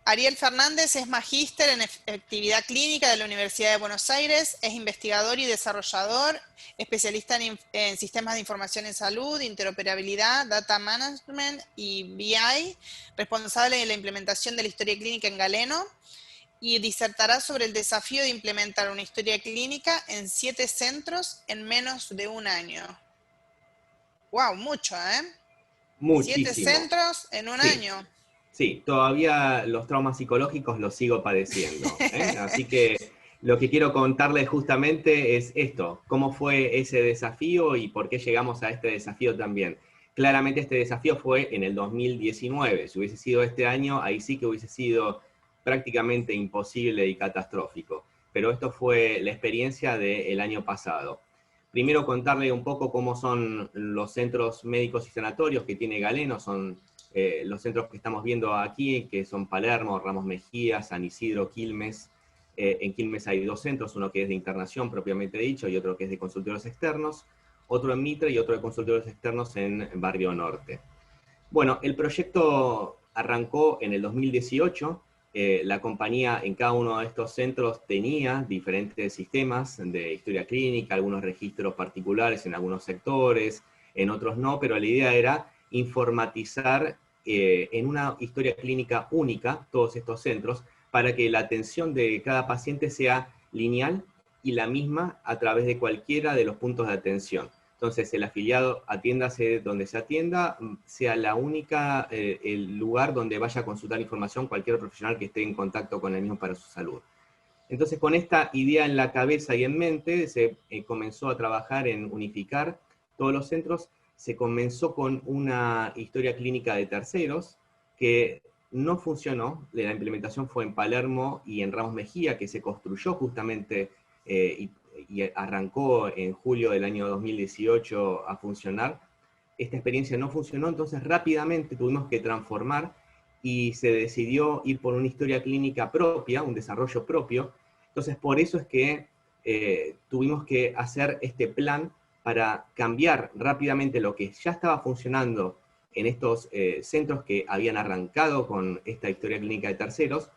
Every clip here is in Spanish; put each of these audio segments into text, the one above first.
Ariel Fernández es magíster en efectividad clínica de la Universidad de Buenos Aires, es investigador y desarrollador, especialista en sistemas de información en salud, interoperabilidad, data management y BI, responsable de la implementación de la historia clínica en Galeno, y disertará sobre el desafío de implementar una historia clínica en 7 centros en menos de un año. ¡Wow! Mucho, ¿eh? 7 Muchísimo. centros en un Sí, año. sí, todavía los traumas psicológicos los sigo padeciendo, ¿eh? Así que lo que quiero contarles justamente es esto, cómo fue ese desafío y por qué llegamos a este desafío también. Claramente este desafío fue en el 2019, si hubiese sido este año, ahí sí que hubiese sido prácticamente imposible y catastrófico, pero esto fue la experiencia del año pasado. Primero contarle un poco cómo son los centros médicos y sanatorios que tiene Galeno, son los centros que estamos viendo aquí, que son Palermo, Ramos Mejía, San Isidro, Quilmes. En Quilmes hay 2 centros, uno que es de internación propiamente dicho y otro que es de consultorios externos, otro en Mitre y otro de consultorios externos en Barrio Norte. Bueno, el proyecto arrancó en el 2018, la compañía en cada uno de estos centros tenía diferentes sistemas de historia clínica, algunos registros particulares en algunos sectores, en otros no, pero la idea era informatizar en una historia clínica única todos estos centros para que la atención de cada paciente sea lineal y la misma a través de cualquiera de los puntos de atención. Entonces, el afiliado, atiéndase donde se atienda, sea la única, el lugar donde vaya a consultar información cualquier profesional que esté en contacto con el mismo para su salud. Entonces, con esta idea en la cabeza y en mente, se comenzó a trabajar en unificar todos los centros. Se comenzó con una historia clínica de terceros, que no funcionó. La implementación fue en Palermo y en Ramos Mejía, que se construyó justamente y arrancó en julio del año 2018 a funcionar. Esta experiencia no funcionó, entonces rápidamente tuvimos que transformar y se decidió ir por una historia clínica propia, un desarrollo propio. Entonces por eso es que tuvimos que hacer este plan para cambiar rápidamente lo que ya estaba funcionando en estos centros que habían arrancado con esta historia clínica de terceros,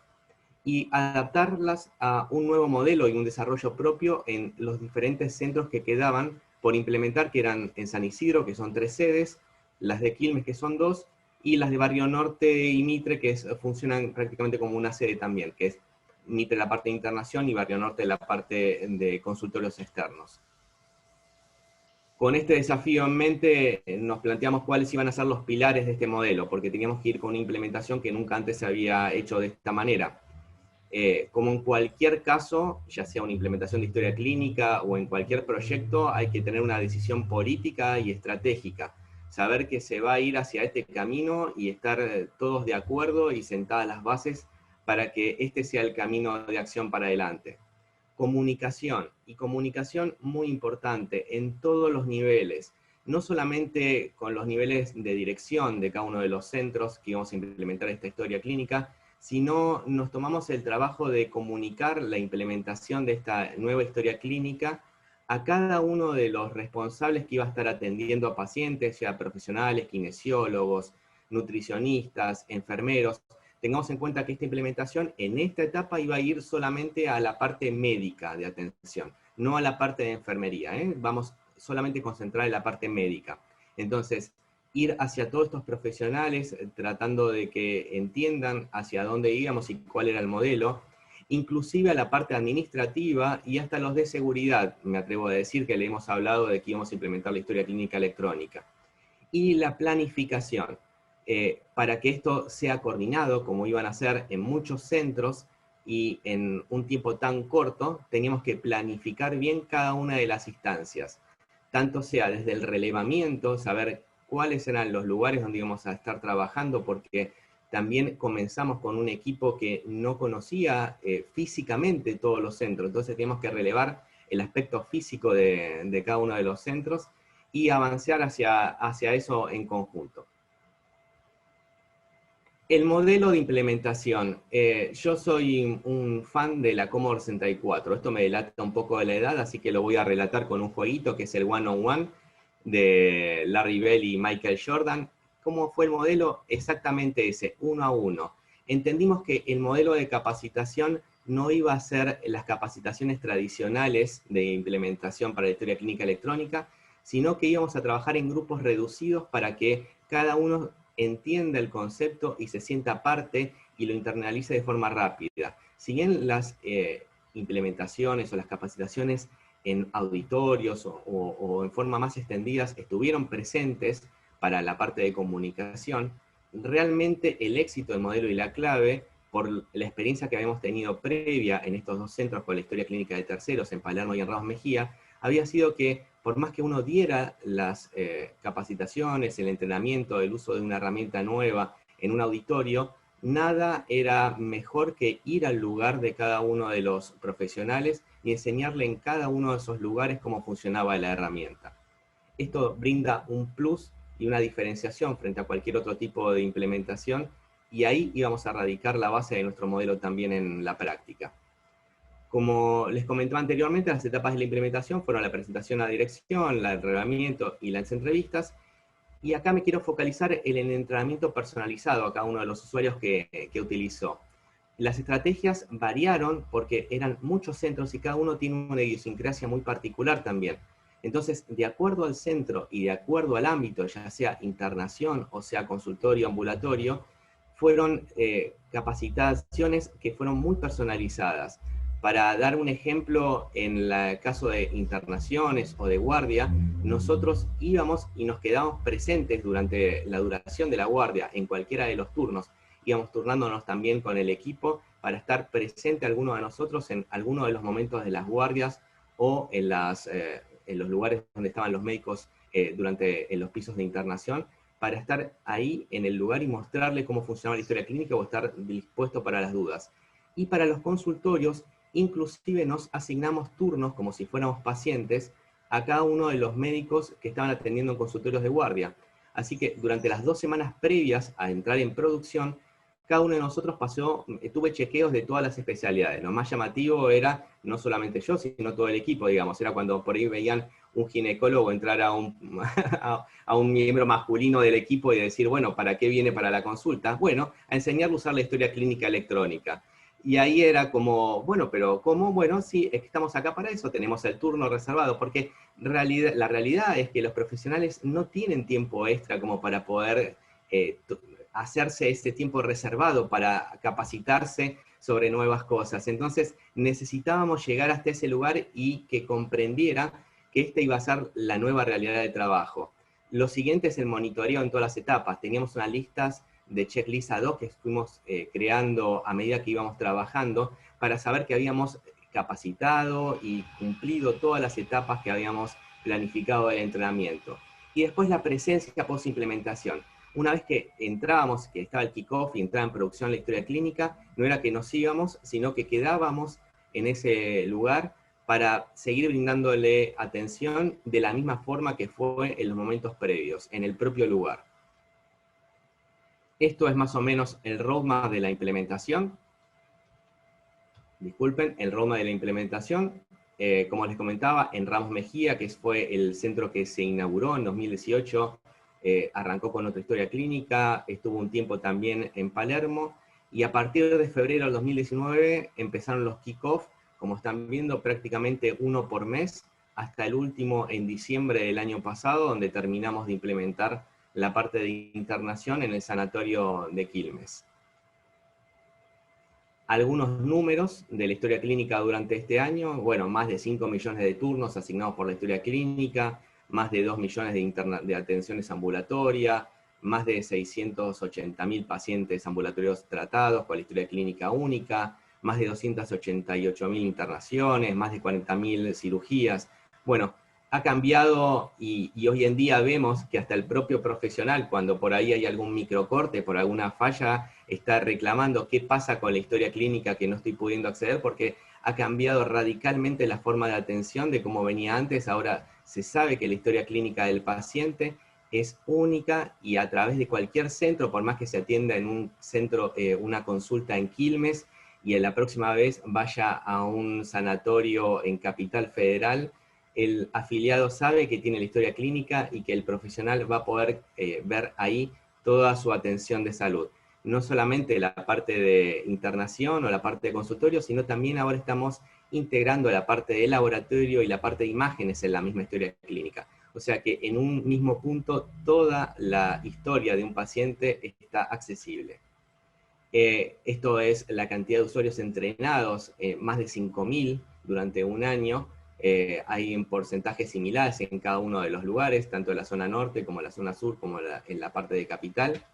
y adaptarlas a un nuevo modelo y un desarrollo propio en los diferentes centros que quedaban por implementar, que eran en San Isidro, que son 3 sedes, las de Quilmes, que son 2, y las de Barrio Norte y Mitre, que funcionan prácticamente como una sede también, que es Mitre la parte de internación y Barrio Norte la parte de consultorios externos. Con este desafío en mente nos planteamos cuáles iban a ser los pilares de este modelo, porque teníamos que ir con una implementación que nunca antes se había hecho de esta manera. Como en cualquier caso, ya sea una implementación de historia clínica o en cualquier proyecto, hay que tener una decisión política y estratégica. Saber que se va a ir hacia este camino y estar todos de acuerdo y sentadas las bases para que este sea el camino de acción para adelante. Comunicación, y comunicación muy importante en todos los niveles, no solamente con los niveles de dirección de cada uno de los centros que vamos a implementar esta historia clínica, sino nos tomamos el trabajo de comunicar la implementación de esta nueva historia clínica a cada uno de los responsables que iba a estar atendiendo a pacientes, ya profesionales, kinesiólogos, nutricionistas, enfermeros. Tengamos en cuenta que esta implementación en esta etapa iba a ir solamente a la parte médica de atención, no a la parte de enfermería, ¿eh? Vamos solamente a concentrar en la parte médica. Entonces, ir hacia todos estos profesionales, tratando de que entiendan hacia dónde íbamos y cuál era el modelo, inclusive a la parte administrativa y hasta los de seguridad. Me atrevo a decir que le hemos hablado de que íbamos a implementar la historia clínica electrónica. Y la planificación. Para que esto sea coordinado, como iban a ser en muchos centros y en un tiempo tan corto, teníamos que planificar bien cada una de las instancias. Tanto sea desde el relevamiento, saber cuáles eran los lugares donde íbamos a estar trabajando, porque también comenzamos con un equipo que no conocía físicamente todos los centros, entonces teníamos que relevar el aspecto físico de cada uno de los centros y avanzar hacia eso en conjunto. El modelo de implementación. Yo soy un fan de la Commodore 64. Esto me delata un poco de la edad, así que lo voy a relatar con un jueguito que es el One on One de Larry Bell y Michael Jordan. ¿Cómo fue el modelo? Exactamente ese, 1 a 1. entendimos que el modelo de capacitación no iba a ser las capacitaciones tradicionales de implementación para la historia clínica electrónica, sino que íbamos a trabajar en grupos reducidos para que cada uno entienda el concepto y se sienta parte y lo internalice de forma rápida. Si bien las implementaciones o las capacitaciones en auditorios o en forma más extendidas estuvieron presentes para la parte de comunicación, realmente el éxito del modelo y la clave, por la experiencia que habíamos tenido previa en estos dos centros con la historia clínica de terceros, en Palermo y en Ramos Mejía, había sido que por más que uno diera las capacitaciones, el entrenamiento, el uso de una herramienta nueva en un auditorio, nada era mejor que ir al lugar de cada uno de los profesionales y enseñarle en cada uno de esos lugares cómo funcionaba la herramienta. Esto brinda un plus y una diferenciación frente a cualquier otro tipo de implementación, y ahí íbamos a radicar la base de nuestro modelo también en la práctica. Como les comentaba anteriormente, las etapas de la implementación fueron la presentación a dirección, el relevamiento y las entrevistas, y acá me quiero focalizar en el entrenamiento personalizado a cada uno de los usuarios que utilizó. Las estrategias variaron porque eran muchos centros y cada uno tiene una idiosincrasia muy particular también. Entonces, de acuerdo al centro y de acuerdo al ámbito, ya sea internación o sea consultorio, ambulatorio, fueron capacitaciones que fueron muy personalizadas. Para dar un ejemplo, en el caso de internaciones o de guardia, nosotros íbamos y nos quedábamos presentes durante la duración de la guardia, en cualquiera de los turnos. Íbamos turnándonos también con el equipo para estar presente alguno de nosotros en alguno de los momentos de las guardias o en los lugares donde estaban los médicos en los pisos de internación, para estar ahí en el lugar y mostrarle cómo funcionaba la historia clínica o estar dispuesto para las dudas. Y para los consultorios, inclusive nos asignamos turnos como si fuéramos pacientes a cada uno de los médicos que estaban atendiendo en consultorios de guardia. Así que durante las 2 semanas previas a entrar en producción, cada uno de nosotros tuve chequeos de todas las especialidades. Lo más llamativo era, no solamente yo, sino todo el equipo, digamos. Era cuando por ahí veían un ginecólogo entrar a un miembro masculino del equipo y decir, bueno, ¿para qué viene para la consulta? Bueno, a enseñarle a usar la historia clínica electrónica. Y ahí era como, bueno, pero ¿cómo? Bueno, sí, estamos acá para eso, tenemos el turno reservado, porque la realidad es que los profesionales no tienen tiempo extra como para poder hacerse ese tiempo reservado para capacitarse sobre nuevas cosas. Entonces necesitábamos llegar hasta ese lugar y que comprendiera que esta iba a ser la nueva realidad de trabajo. Lo siguiente es el monitoreo en todas las etapas. Teníamos unas listas de checklist ad hoc que fuimos creando a medida que íbamos trabajando para saber que habíamos capacitado y cumplido todas las etapas que habíamos planificado del entrenamiento. Y después la presencia post-implementación. Una vez que entrábamos, que estaba el kickoff y entraba en producción la historia clínica, no era que nos íbamos, sino que quedábamos en ese lugar para seguir brindándole atención de la misma forma que fue en los momentos previos, en el propio lugar. Esto es más o menos el roadmap de la implementación. Disculpen, el roadmap de la implementación. Como les comentaba, en Ramos Mejía, que fue el centro que se inauguró en 2018, arrancó con otra historia clínica, estuvo un tiempo también en Palermo, y a partir de febrero del 2019 empezaron los kick-off, como están viendo, prácticamente uno por mes, hasta el último en diciembre del año pasado, donde terminamos de implementar la parte de internación en el sanatorio de Quilmes. Algunos números de la historia clínica durante este año: bueno, más de 5 millones de turnos asignados por la historia clínica, más de 2 millones de atenciones ambulatorias, más de 680.000 pacientes ambulatorios tratados con la historia clínica única, más de 288.000 internaciones, más de 40.000 cirugías. Bueno, ha cambiado y hoy en día vemos que hasta el propio profesional, cuando por ahí hay algún microcorte, por alguna falla, está reclamando qué pasa con la historia clínica que no estoy pudiendo acceder, porque ha cambiado radicalmente la forma de atención de cómo venía antes. Ahora se sabe que la historia clínica del paciente es única y a través de cualquier centro, por más que se atienda en un centro, una consulta en Quilmes, y en la próxima vez vaya a un sanatorio en Capital Federal, el afiliado sabe que tiene la historia clínica y que el profesional va a poder ver ahí toda su atención de salud. no solamente la parte de internación o la parte de consultorio, sino también ahora estamos integrando la parte de laboratorio y la parte de imágenes en la misma historia clínica. O sea que en un mismo punto toda la historia de un paciente está accesible. Esto es la cantidad de usuarios entrenados, más de 5.000 durante un año. Hay en porcentajes similares en cada uno de los lugares, tanto en la zona norte como en la zona sur, como en la parte de capital.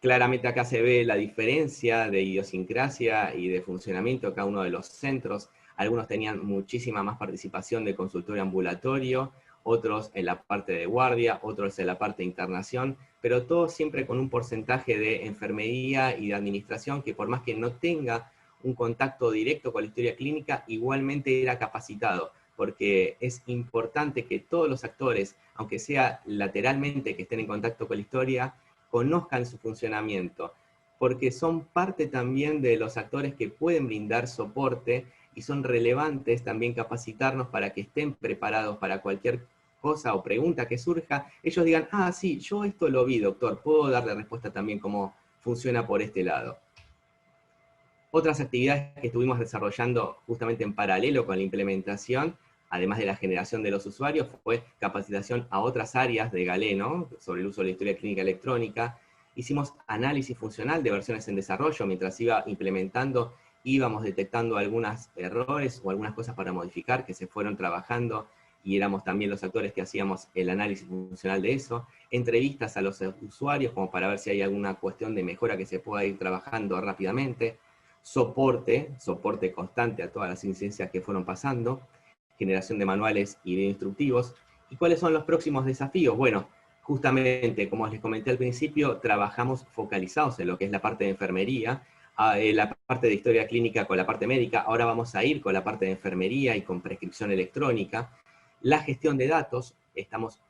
Claramente acá se ve la diferencia de idiosincrasia y de funcionamiento de cada uno de los centros. Algunos tenían muchísima más participación de consultorio ambulatorio, otros en la parte de guardia, otros en la parte de internación, pero todos siempre con un porcentaje de enfermería y de administración que por más que no tenga un contacto directo con la historia clínica, igualmente era capacitado, porque es importante que todos los actores, aunque sea lateralmente que estén en contacto con la historia, conozcan su funcionamiento, porque son parte también de los actores que pueden brindar soporte y son relevantes también capacitarnos para que estén preparados para cualquier cosa o pregunta que surja, ellos digan, ah, sí, yo esto lo vi, doctor, puedo darle respuesta también cómo funciona por este lado. Otras actividades que estuvimos desarrollando justamente en paralelo con la implementación, además de la generación de los usuarios, fue capacitación a otras áreas de Galeno sobre el uso de la historia clínica electrónica. Hicimos análisis funcional de versiones en desarrollo, mientras iba implementando, íbamos detectando algunos errores o algunas cosas para modificar que se fueron trabajando, y éramos también los actores que hacíamos el análisis funcional de eso. Entrevistas a los usuarios, como para ver si hay alguna cuestión de mejora que se pueda ir trabajando rápidamente. Soporte constante a todas las incidencias que fueron pasando, generación de manuales y de instructivos. ¿Y cuáles son los próximos desafíos? Bueno, justamente, como les comenté al principio, trabajamos focalizados en lo que es la parte de enfermería, la parte de historia clínica con la parte médica, ahora vamos a ir con la parte de enfermería y con prescripción electrónica. La gestión de datos, estamos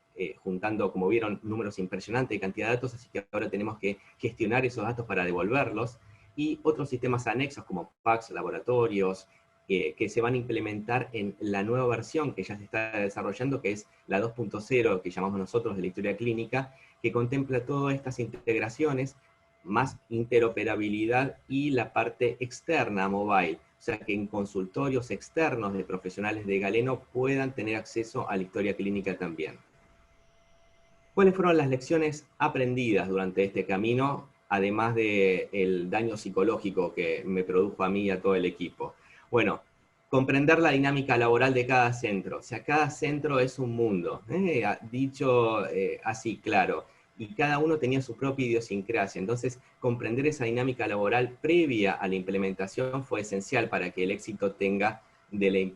juntando, como vieron, números impresionantes de cantidad de datos, así que ahora tenemos que gestionar esos datos para devolverlos, y otros sistemas anexos como PACS, laboratorios, que se van a implementar en la nueva versión que ya se está desarrollando, que es la 2.0, que llamamos nosotros de la historia clínica, que contempla todas estas integraciones, más interoperabilidad y la parte externa mobile, o sea que en consultorios externos de profesionales de Galeno puedan tener acceso a la historia clínica también. ¿Cuáles fueron las lecciones aprendidas durante este camino, además del daño psicológico que me produjo a mí y a todo el equipo? Bueno, comprender la dinámica laboral de cada centro. O sea, cada centro es un mundo, dicho así, claro, y cada uno tenía su propia idiosincrasia. Entonces, comprender esa dinámica laboral previa a la implementación fue esencial para que el éxito de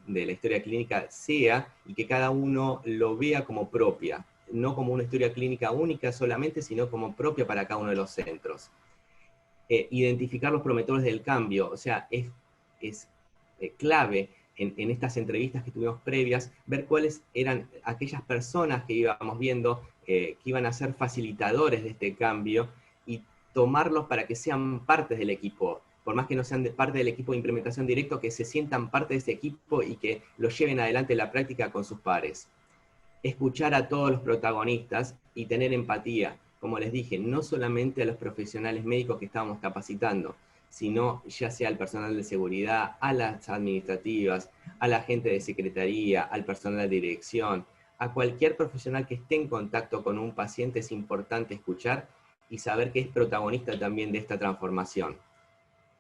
la historia clínica sea, y que cada uno lo vea como propia, no como una historia clínica única solamente, sino como propia para cada uno de los centros. Identificar los promotores del cambio, o sea, es clave en estas entrevistas que tuvimos previas, ver cuáles eran aquellas personas que íbamos viendo que iban a ser facilitadores de este cambio, y tomarlos para que sean partes del equipo, por más que no sean parte del equipo de implementación directo, que se sientan parte de ese equipo y que lo lleven adelante en la práctica con sus pares. Escuchar a todos los protagonistas y tener empatía, como les dije, no solamente a los profesionales médicos que estábamos capacitando, sino ya sea al personal de seguridad, a las administrativas, a la gente de secretaría, al personal de dirección, a cualquier profesional que esté en contacto con un paciente. Es importante escuchar y saber que es protagonista también de esta transformación.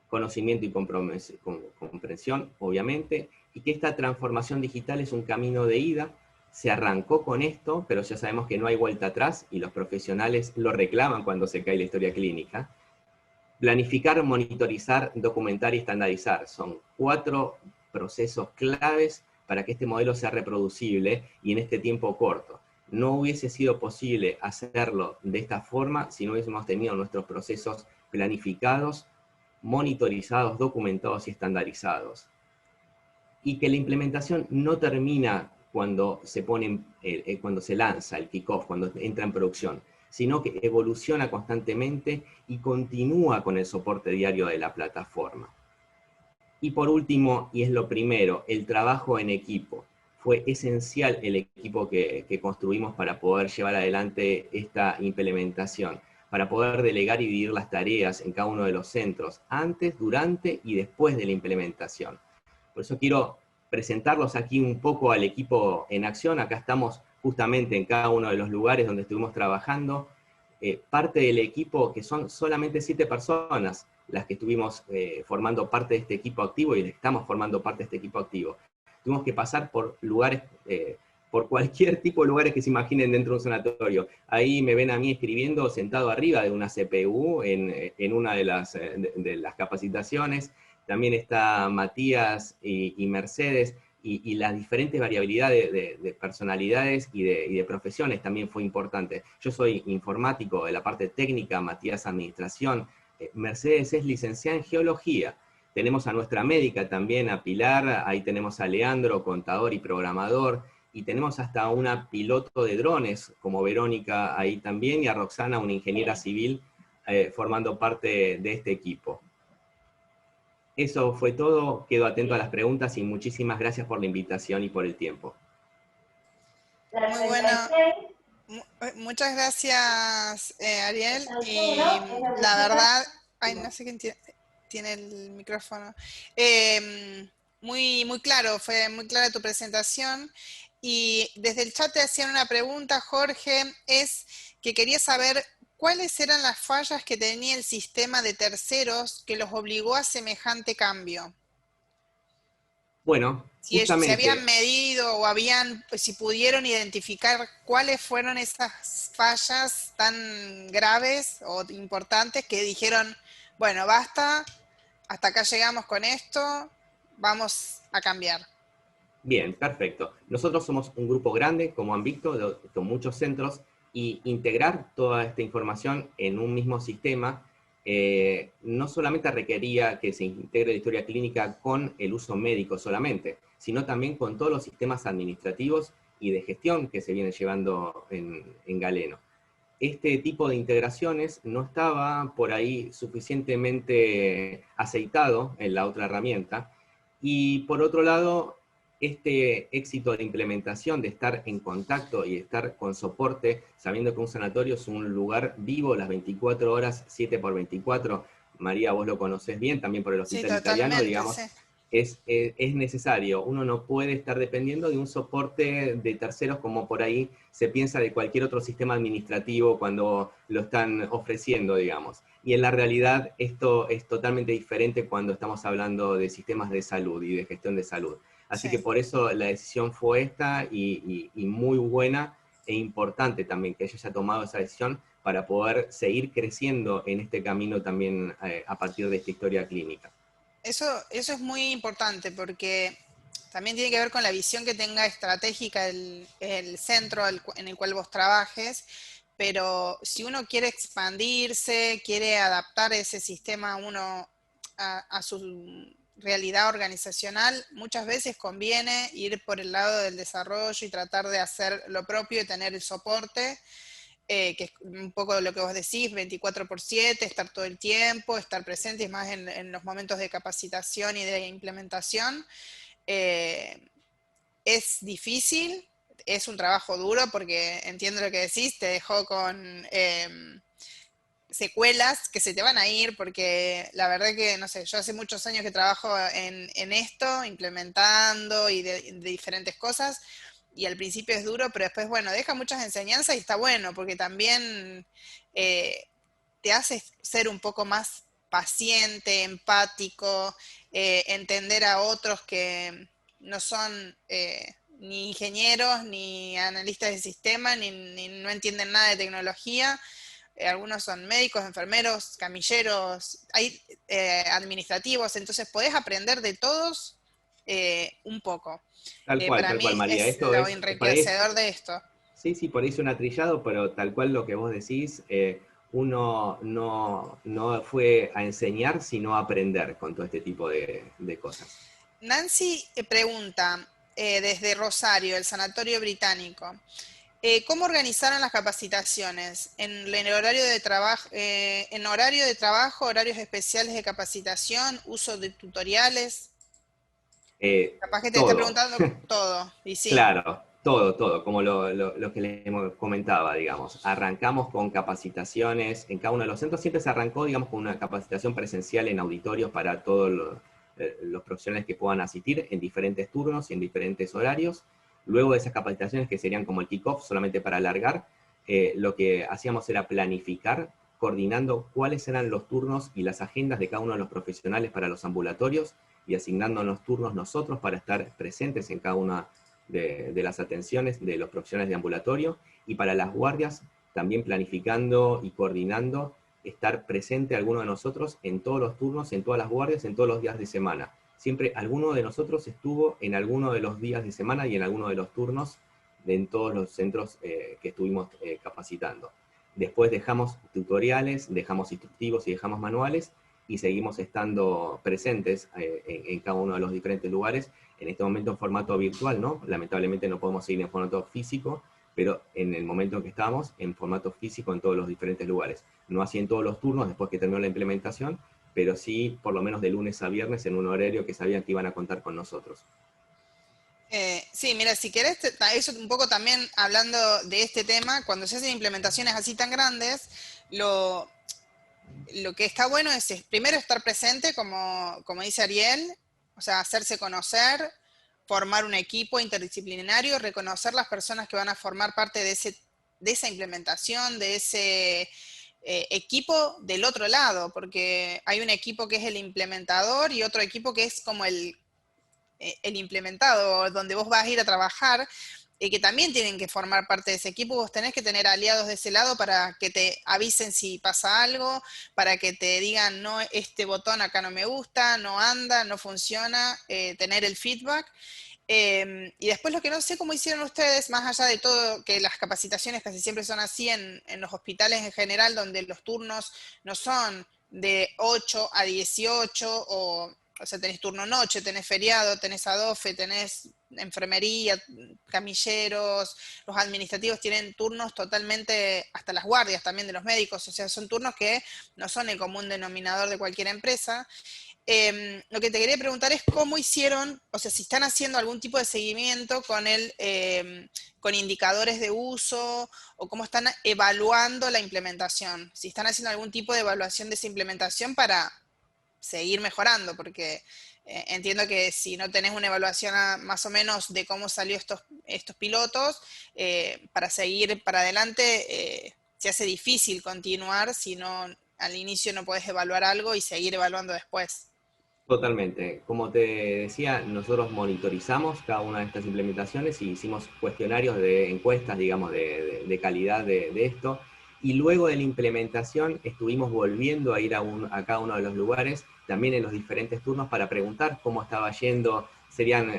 Conocimiento y comprensión, obviamente, y que esta transformación digital es un camino de ida. Se arrancó con esto, pero ya sabemos que no hay vuelta atrás, y los profesionales lo reclaman cuando se cae la historia clínica. Planificar, monitorizar, documentar y estandarizar. Son 4 procesos claves para que este modelo sea reproducible y en este tiempo corto. No hubiese sido posible hacerlo de esta forma si no hubiésemos tenido nuestros procesos planificados, monitorizados, documentados y estandarizados. Y que la implementación no termina cuando cuando se lanza el kickoff, cuando entra en producción, sino que evoluciona constantemente y continúa con el soporte diario de la plataforma. Y por último, y es lo primero, el trabajo en equipo. Fue esencial el equipo que construimos para poder llevar adelante esta implementación, para poder delegar y dividir las tareas en cada uno de los centros, antes, durante y después de la implementación. Por eso quiero presentarlos aquí un poco al equipo en acción. Acá estamos justamente en cada uno de los lugares donde estuvimos trabajando. Parte del equipo, que son solamente 7 personas las que estuvimos formando parte de este equipo activo y estamos formando parte de este equipo activo. Tuvimos que pasar por lugares, por cualquier tipo de lugares que se imaginen dentro de un sanatorio. Ahí me ven a mí escribiendo sentado arriba de una CPU en una de las capacitaciones. También está Matías y Mercedes, y las diferentes variabilidades de personalidades y de profesiones también fue importante. Yo soy informático de la parte técnica, Matías administración, Mercedes es licenciada en geología. Tenemos a nuestra médica también, a Pilar, ahí tenemos a Leandro, contador y programador, y tenemos hasta una piloto de drones, como Verónica ahí también, y a Roxana, una ingeniera civil, formando parte de este equipo. Eso fue todo, quedo atento a las preguntas y muchísimas gracias por la invitación y por el tiempo. Muy bueno. Muchas gracias, Ariel. Y la verdad, ay, no sé quién tiene el micrófono. Muy claro, fue muy clara tu presentación. Y desde el chat te hacían una pregunta, Jorge, es que quería saber cuáles eran las fallas que tenía el sistema de terceros que los obligó a semejante cambio. Bueno, Si justamente, habían medido o si pudieron identificar cuáles fueron esas fallas tan graves o importantes que dijeron, bueno, basta, hasta acá llegamos con esto, vamos a cambiar. Bien, perfecto. Nosotros somos un grupo grande, como han visto, con muchos centros, y integrar toda esta información en un mismo sistema no solamente requería que se integre la historia clínica con el uso médico solamente, sino también con todos los sistemas administrativos y de gestión que se vienen llevando en Galeno. Este tipo de integraciones no estaba por ahí suficientemente aceitado en la otra herramienta, y por otro lado, este éxito de implementación, de estar en contacto y estar con soporte, sabiendo que un sanatorio es un lugar vivo las 24 horas, 7 por 24, María, vos lo conocés bien, también por el Hospital Italiano, digamos, sí. es necesario. Uno no puede estar dependiendo de un soporte de terceros como por ahí se piensa de cualquier otro sistema administrativo cuando lo están ofreciendo, digamos. Y en la realidad esto es totalmente diferente cuando estamos hablando de sistemas de salud y de gestión de salud. Así que por eso la decisión fue esta y muy buena e importante también que ella haya tomado esa decisión para poder seguir creciendo en este camino también a partir de esta historia clínica. Eso es muy importante porque también tiene que ver con la visión que tenga estratégica el centro en el cual vos trabajes, pero si uno quiere expandirse, quiere adaptar ese sistema a su realidad organizacional, muchas veces conviene ir por el lado del desarrollo y tratar de hacer lo propio y tener el soporte. Que es un poco lo que vos decís, 24/7, estar todo el tiempo, estar presentes más en los momentos de capacitación y de implementación. Es difícil, es un trabajo duro porque entiendo lo que decís, te dejó con secuelas que se te van a ir porque la verdad que, no sé, yo hace muchos años que trabajo en esto, implementando y de diferentes cosas, y al principio es duro, pero después, bueno, deja muchas enseñanzas y está bueno, porque también te hace ser un poco más paciente, empático, entender a otros que no son ni ingenieros, ni analistas de sistema, ni no entienden nada de tecnología. Algunos son médicos, enfermeros, camilleros, hay administrativos, entonces podés aprender de todos un poco. Tal Para cual, mí María. es Esto lo es, por ahí enriquecedor de esto. sí, por ahí suena trillado, pero tal cual lo que vos decís, uno no fue a enseñar, sino a aprender con todo este tipo de cosas. Nancy pregunta desde Rosario, el Sanatorio Británico. ¿Cómo organizaron las capacitaciones? ¿En horario de trabajo, horarios especiales de capacitación, uso de tutoriales? Capaz que te está Todo. preguntando todo, y sí. Claro, Todo, como lo que les comentaba, digamos. Arrancamos con capacitaciones en cada uno de los centros. Siempre se arrancó, digamos, con una capacitación presencial en auditorios para todos los profesionales que puedan asistir en diferentes turnos y en diferentes horarios. Luego de esas capacitaciones, que serían como el kick-off, solamente para alargar, lo que hacíamos era planificar, coordinando cuáles eran los turnos y las agendas de cada uno de los profesionales para los ambulatorios y asignando los turnos nosotros para estar presentes en cada una de las atenciones de los profesionales de ambulatorio, y para las guardias también planificando y coordinando estar presente alguno de nosotros en todos los turnos, en todas las guardias, en todos los días de semana. Siempre alguno de nosotros estuvo en alguno de los días de semana y en alguno de los turnos en todos los centros que estuvimos capacitando. Después dejamos tutoriales, dejamos instructivos y dejamos manuales, y seguimos estando presentes en cada uno de los diferentes lugares, en este momento en formato virtual, ¿no? Lamentablemente no podemos seguir en formato físico, pero en el momento en que estábamos, en formato físico en todos los diferentes lugares. No así en todos los turnos después que terminó la implementación, pero sí por lo menos de lunes a viernes en un horario que sabían que iban a contar con nosotros. Sí, mira, si querés, eso un poco también hablando de este tema, cuando se hacen implementaciones así tan grandes, lo que está bueno es primero estar presente, como dice Ariel, o sea, hacerse conocer, formar un equipo interdisciplinario, reconocer las personas que van a formar parte de esa implementación, de ese equipo del otro lado, porque hay un equipo que es el implementador y otro equipo que es como el implementado, donde vos vas a ir a trabajar, que también tienen que formar parte de ese equipo. Vos tenés que tener aliados de ese lado para que te avisen si pasa algo, para que te digan, no, este botón acá no me gusta, no anda, no funciona, tener el feedback. Y después lo que no sé cómo hicieron ustedes, más allá de todo, que las capacitaciones casi siempre son así en los hospitales en general, donde los turnos no son de 8 a 18, o sea, tenés turno noche, tenés feriado, tenés ADOFE, tenés enfermería, camilleros, los administrativos tienen turnos totalmente, hasta las guardias también de los médicos, o sea, son turnos que no son el común denominador de cualquier empresa. Lo que te quería preguntar es cómo hicieron, o sea, si están haciendo algún tipo de seguimiento con indicadores de uso, o cómo están evaluando la implementación, si están haciendo algún tipo de evaluación de esa implementación para seguir mejorando, porque entiendo que si no tenés una evaluación más o menos de cómo salió estos pilotos, para seguir para adelante se hace difícil continuar si no, al inicio no podés evaluar algo y seguir evaluando después. Totalmente. Como te decía, nosotros monitorizamos cada una de estas implementaciones y hicimos cuestionarios de encuestas, digamos, de calidad de esto. Y luego de la implementación estuvimos volviendo a ir a cada uno de los lugares, también en los diferentes turnos, para preguntar cómo estaba yendo. Serían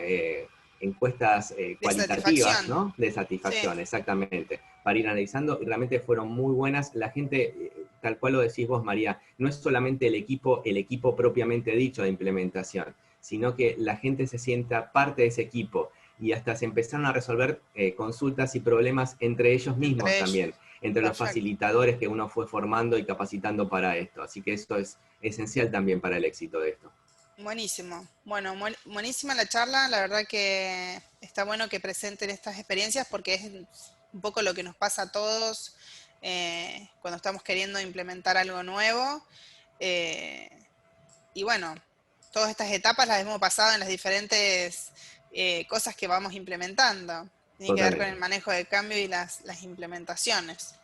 encuestas De cualitativas, satisfacción. ¿no? De Sí, satisfacción, exactamente. Para ir analizando, y realmente fueron muy buenas. La gente, tal cual lo decís vos, María, no es solamente el equipo propiamente dicho de implementación, sino que la gente se sienta parte de ese equipo, y hasta se empezaron a resolver consultas y problemas entre ellos mismos entre ellos. también, entre los Perfecto. facilitadores que uno fue formando y capacitando para esto. Así que esto es esencial también para el éxito de esto. Buenísimo. Bueno, buenísima la charla. La verdad que está bueno que presenten estas experiencias porque es un poco lo que nos pasa a todos cuando estamos queriendo implementar algo nuevo. Eh, y bueno, todas estas etapas las hemos pasado en las diferentes cosas que vamos implementando. Tiene que ver con el Totalmente. manejo de cambio y las implementaciones.